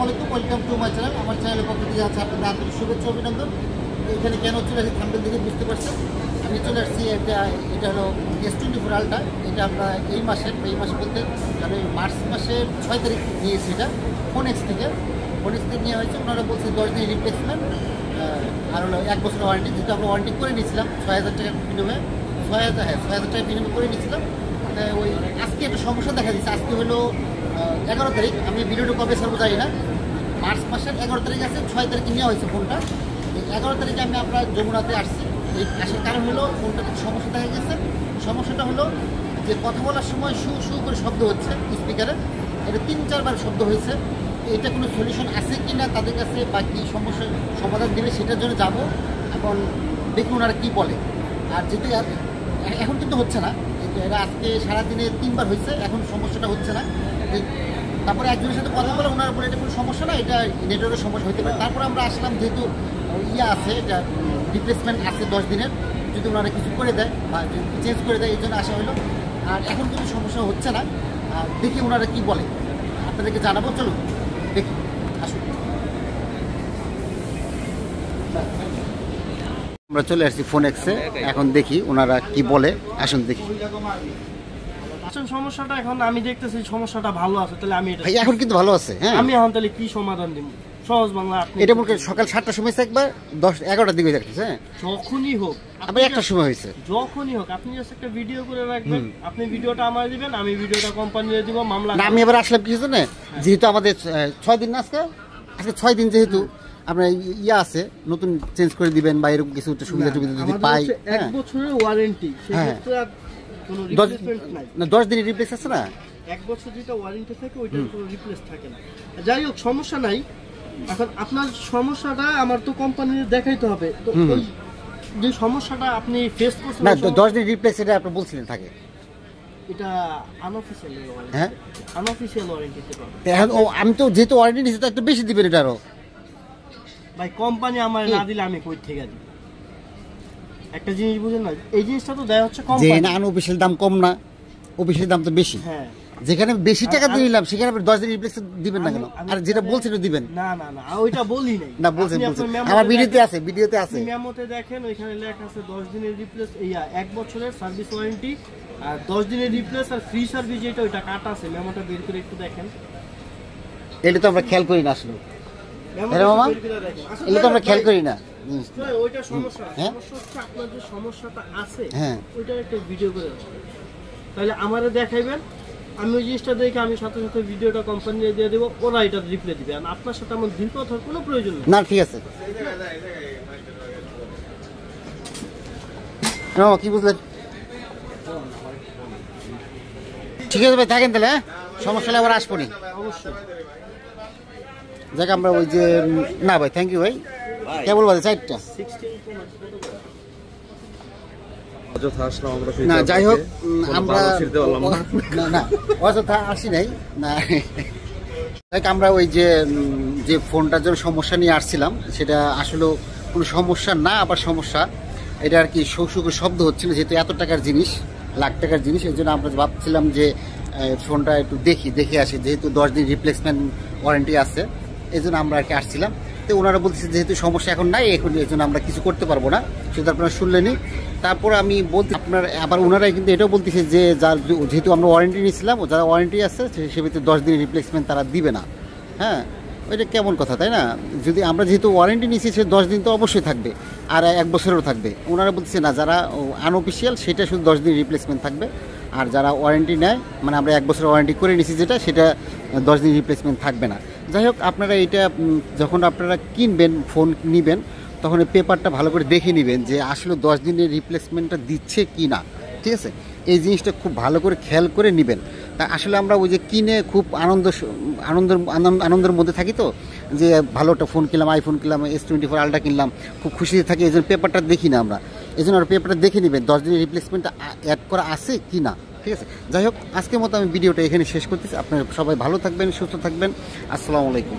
আলাইকুম, welcome to my channel. আমার চ্যানেলের পক্ষ থেকে আছে আপনাদের আন্তরিক শুভেচ্ছা অভিনন্দন। এখানে কেন চলে আসি থাম্বনেল দেখে বুঝতে পারছেন। আমি চলে আসছি এটা হলো S24 আলট্রা। এটা আমরা এই মাসে বলতে আমি মার্চ মাসের 6 তারিখ নিয়েছি। এটা ফোনেক্স থেকে নেওয়া হয়েছে। ওনারা বলছে 10 দিন রিপ্লেসমেন্ট আর হলো 1 বছর ওয়ারেন্টি। যেহেতু আমরা ওয়ারেন্টি করে নিয়েছিলাম 6000 টাকার বিনিময়ে, 6000 টাকার বিনিময়ে করে নিয়েছিলাম। ওই আজকে একটা সমস্যা দেখা দিচ্ছে। আজকে হলো 11 তারিখ। আমি ভিডিওটা কবে ছাড়বো জানি না। মার্চ মাসের 11 তারিখ আছে, 6 তারিখে নেওয়া হয়েছে ফোনটা। 11 তারিখে আমি আপনার যমুনাতে আসছি। এই আসার কারণ হলো ফোনটাতে সমস্যা দেখা গেছে। সমস্যাটা হলো যে কথা বলার সময় শু করে শব্দ হচ্ছে স্পিকারে। এটা 3-4 বার শব্দ হয়েছে। এটা কোনো সলিউশন আছে কি না তাদের কাছে, বা কী সমস্যার সমাধান দেবে সেটার জন্য যাবো। এখন দেখুন ওনারা কী বলে। আর যেহেতু এখন কিন্তু হচ্ছে না, এটা আজকে সারাদিনে 3 বার হয়েছে, এখন সমস্যাটা হচ্ছে না। তারপরে একজনের সাথে কথা বলে ওনার বলে এটা কোনো সমস্যা না, এটা নেটওয়ার্কের সমস্যা হতে পারে। তারপরে আমরা আসলাম, যেহেতু আছে এটা রিপ্লেসমেন্ট আছে 10 দিনের, যদি ওনারা কিছু করে দেয় বা চেঞ্জ করে দেয় এই জন্য আসা হলো। আর এখন কোনো সমস্যা হচ্ছে না। আর দেখি ওনারা কী বলে, আপনাদেরকে জানাবো। চলুন দেখি, আসুন। আমরা চলে আসছি ফোনেক্সে, এখন দেখি ওনারা কি বলে। আসুন দেখি। সমস্যাটা এখন আমি দেখতেছি সমস্যাটা ভালো আছে, তাহলে আমি এখন কিন্তু ভালো আছে। হ্যাঁ, আমি এখন তাহলে কি সমাধান দিব? সহজ বাংলা, এটা মনে করেন সকাল 7টার সময় একবার 10-11টার দিকে দেখতেছে। হ্যাঁ, যখনই হোক, আবার একটার সময় হয়েছে, যখনই হোক আপনি জাস্ট একটা ভিডিও করে রাখবেন। আপনি ভিডিওটা আমার দিবেন, আমি ভিডিওটা কোম্পানিতে দিব, মামলা। আমি এবার আসলাম কিছু না, যেহেতু আমাদের 6 দিন না, আজকে 6 দিন, যেহেতু আপনার আছে নতুন চেঞ্জ করে দিবেন বা এরকম কিছু সুবিধা যদি পাই। 1 বছরের ওয়ারেন্টি, সেক্ষেত্রে আর কোনো রিপ্লেসমেন্ট নাই। না, 10 দিনের রিপ্লেস আছে না। 1 বছর যেটা ওয়ারেন্টি থাকে ওইটার কোনো রিপ্লেস থাকে না। যাই হোক, সমস্যা নাই। এখন আপনার সমস্যাটা আমার তো কোম্পানির দেখাইতে হবে। তো যে সমস্যাটা আপনি ফেস করছেন না, 10 দিন রিপ্লেস এটা আপনি বলছিলেন থাকে, এটা আনঅফিশিয়াল ওয়ারেন্টি। হ্যাঁ, আনঅফিশিয়াল ওয়ারেন্টিতে পাবেন। এখন আমি তো যেহেতু ওয়ারেন্টি নিয়েছি তো একটু বেশি দিবেন এটা আরো। ভাই, কোম্পানি আমার না দিলে আমি কই থেকে দিব? একটা জিনিস বুঝেন না, এই জিনিসটা তো দেয়া হচ্ছে কোম্পানি। যে না, আনঅফিশিয়াল দাম কম না, অফিসিয়াল দাম তো বেশি। হ্যাঁ, যেখানে বেশি টাকা দিয়ে নিলাম সেখানে আপনি 10 দিন রিপ্লেস দিবেন না কেন? আর যেটা বলছেন দিবেন। না না না, ওইটা বলি নাই। না, বলছেন আমার ভিডিওতে আছে মেমোতে দেখেন, ওইখানে লেখা আছে 10 দিনের রিপ্লেস, 1 বছরের সার্ভিস ওয়ারেন্টি, আর 10 দিনের রিপ্লেস আর ফ্রি সার্ভিস, যেটা ওইটা কাটা আছে। মেমোটা বের করে একটু দেখেন। এটা তো আমরা খেয়াল করি না আসলে। মামা, এটা তো আমরা খেয়াল করি না। ওইটা সমস্যা। সমস্যা হচ্ছে আপনার যে সমস্যাটা আছে, হ্যাঁ, ওইটার একটা ভিডিও করে তাহলে আমারে দেখাইবেন। আমি ওই জিনিসটা দেখে আমি সাথে সাথে ভিডিওটা কোম্পানিতে দিয়ে দেবো, ওরা এটা রিপ্লাই দিবে। আর আপনার সাথে আমার দীর্ঘ কথার কোনো প্রয়োজন নেই। না, ঠিক আছে। কি বুঝলেন? ঠিক আছে ভাই, থাকেন তাহলে। হ্যাঁ, সমস্যা হলে আবার আসবো নি অবশ্যই। যাক, আমরা ওই যে না ভাই, থ্যাংক ইউ ভাই। কেবল বাজে 4টা। না, যাই হোক, আমরা না অযথা আসি নাই না। আমরা ওই যে ফোনটার জন্য সমস্যা নিয়ে আসছিলাম, সেটা আসলে কোনো সমস্যা না, আবার সমস্যা। এটা আর কি শব্দ হচ্ছিল, যেহেতু এত টাকার জিনিস, লাখ টাকার জিনিস, এই জন্য আমরা ভাবছিলাম যে ফোনটা একটু দেখে আসি। যেহেতু 10 দিন রিপ্লেসমেন্ট ওয়ারেন্টি আছে, এই জন্য আমরা আর কি আসছিলাম। তো ওনারা বলতেছে যেহেতু সমস্যা এখন নাই, এখন এই জন্য আমরা কিছু করতে পারবো না, সেটা আপনারা শুনলেনি। তারপর আমি বলতে আপনার আবার ওনারাই কিন্তু এটাও বলতেছে যে যেহেতু আমরা ওয়ারেন্টি নিয়েছিলাম, যারা ওয়ারেন্টি আছে সে ভিতরে 10 দিনের রিপ্লেসমেন্ট তারা দিবে না। হ্যাঁ, ওইটা কেমন কথা, তাই না? যদি আমরা যেহেতু ওয়ারেন্টি নিয়েছি, সে 10 দিন তো অবশ্যই থাকবে, আর 1 বছরেরও থাকবে। ওনারা বলতেছে না, যারা আনঅফিশিয়াল সেটা শুধু 10 দিন রিপ্লেসমেন্ট থাকবে, আর যারা ওয়ারেন্টি নেয়, মানে আমরা 1 বছরের ওয়ারেন্টি করে নিয়েছি সেটা 10 দিন রিপ্লেসমেন্ট থাকবে না। যাই হোক, আপনারা এটা যখন আপনারা কিনবেন, ফোন নেবেন, তখন এই পেপারটা ভালো করে দেখে নেবেন যে আসলে 10 দিনের রিপ্লেসমেন্টটা দিচ্ছে কি না। ঠিক আছে, এই জিনিসটা খুব ভালো করে খেয়াল করে নেবেন। তা আসলে আমরা ওই যে কিনে খুব আনন্দের মধ্যে থাকি, তো যে ভালো একটা ফোন কিনলাম, আইফোন কিনলাম, S24 আলট্রা কিনলাম, খুব খুশিতে থাকি। এই জন্য পেপারটা দেখি না আমরা, এই জন্য পেপারটা দেখে নেবেন 10 দিনের রিপ্লেসমেন্টটা অ্যাড করা আছে কি না। ঠিক আছে, যাই হোক, আজকের মতো আমি ভিডিওটা এখানে শেষ করতেছি। আপনারা সবাই ভালো থাকবেন, সুস্থ থাকবেন। আসসালামু আলাইকুম।